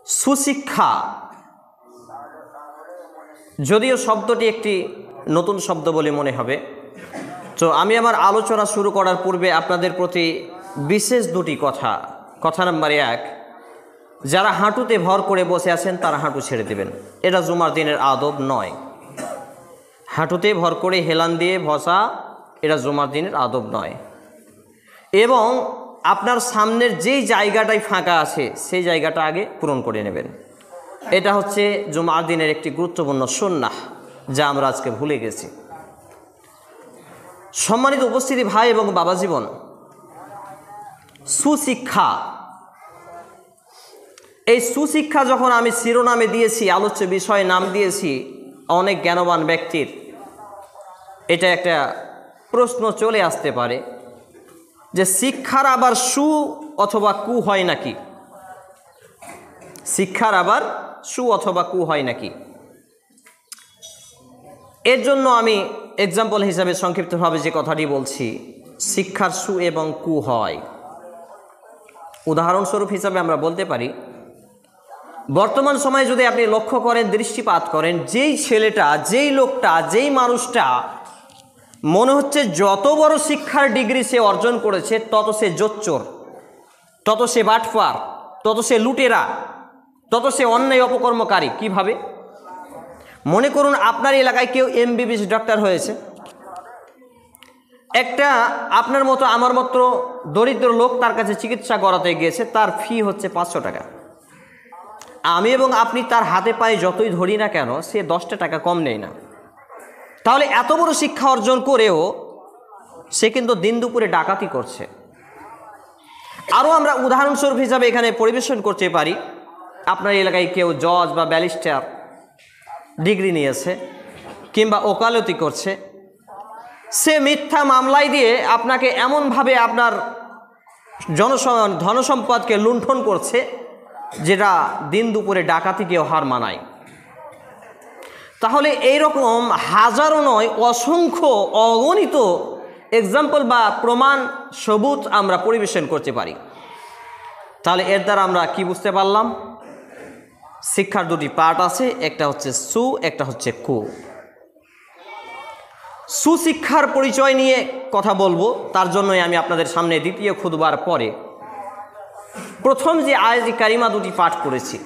সুশিক্ষা যদিও শব্দটি একটি নতুন শব্দ বলে মনে হবে, তো আমি আমার আলোচনা শুরু করার পূর্বে আপনাদের প্রতি বিশেষ দুটি কথা। কথা নাম্বার 1, যারা হাঁটুতে ভর করে বসে আছেন তারা হাঁটু ছেড়ে দেবেন। এটা জুমার দিনের আদব নয়। হাঁটুতে ভর করে হেলান দিয়ে বসা এটা জুমার দিনের আদব নয়। এবং আপনার সামনের যেই জায়গাটাই ফাঁকা আছে সেই জায়গাটা আগে পূরণ করে নেবেন। এটা হচ্ছে জুমার দিনের একটি গুরুত্বপূর্ণ সুন্নাহ, যা আমরা আজকে ভুলে গেছি। সম্মানিত উপস্থিতি ভাই এবং বাবা জীবন, সুশিক্ষা, এই সুশিক্ষা যখন আমি শিরোনামে দিয়েছি, আলোচ্য বিষয়ে নাম দিয়েছি অনেক জ্ঞানবান ব্যক্তির, এটা একটা প্রশ্ন চলে আসতে পারে যে শিক্ষার আবার সু অথবা কু হয় নাকি? শিক্ষার আবার সু অথবা কু হয় নাকি? এর জন্য আমি এক্সাম্পল হিসাবে সংক্ষিপ্তভাবে যে কথাটি বলছি, শিক্ষার সু এবং কু হয়। উদাহরণস্বরূপ হিসাবে আমরা বলতে পারি, বর্তমান সময়ে যদি আপনি লক্ষ্য করেন, দৃষ্টিপাত করেন, যেই ছেলেটা, যেই লোকটা, যেই মানুষটা মনে হচ্ছে যত বড় শিক্ষার ডিগ্রি সে অর্জন করেছে তত সে জোচ্চোর, তত সে বাটপার, তত সে লুটেরা, তত সে অন্যায় অপকর্মকারী। কিভাবে? মনে করুন আপনার এলাকায় কেউ MBBS ডক্টর হয়েছে, একটা আপনার মতো আমার মতো দরিদ্র লোক তার কাছে চিকিৎসা করাতে গিয়েছে, তার ফি হচ্ছে 500 টাকা। আমি এবং আপনি তার হাতে পায়ে যতই ধরি না কেন, সে 10টা টাকা কম নেয় না। তাহলে এত বড় শিক্ষা অর্জন করেও সে কিন্তু দিন দুপুরে ডাকাতি করছে। আরও আমরা উদাহরণস্বরূপ হিসাবে এখানে পরিবেশন করতে পারি, আপনার এলাকায় কেউ জজ বা ব্যারিস্টার ডিগ্রি নিয়েছে কিংবা ওকালতি করছে, সে মিথ্যা মামলায় দিয়ে আপনাকে এমনভাবে আপনার ধনসম্পদকে লুণ্ঠন করছে যেটা দিন দুপুরে ডাকাতিকেও হার মানায়। তাহলে এইরকম হাজারো নয়, অসংখ্য, অগণিত এক্সাম্পল বা প্রমাণ সবুত আমরা পরিবেশন করতে পারি। তাহলে এর দ্বারা আমরা কি বুঝতে পারলাম? শিক্ষার দুটি পার্ট আছে, একটা হচ্ছে সু, একটা হচ্ছে কু। সুশিক্ষার পরিচয় নিয়ে কথা বলবো, তার জন্যই আমি আপনাদের সামনে দ্বিতীয় খুতবার পরে প্রথম যে আয়াত কারিমা দুটি পাঠ করেছি,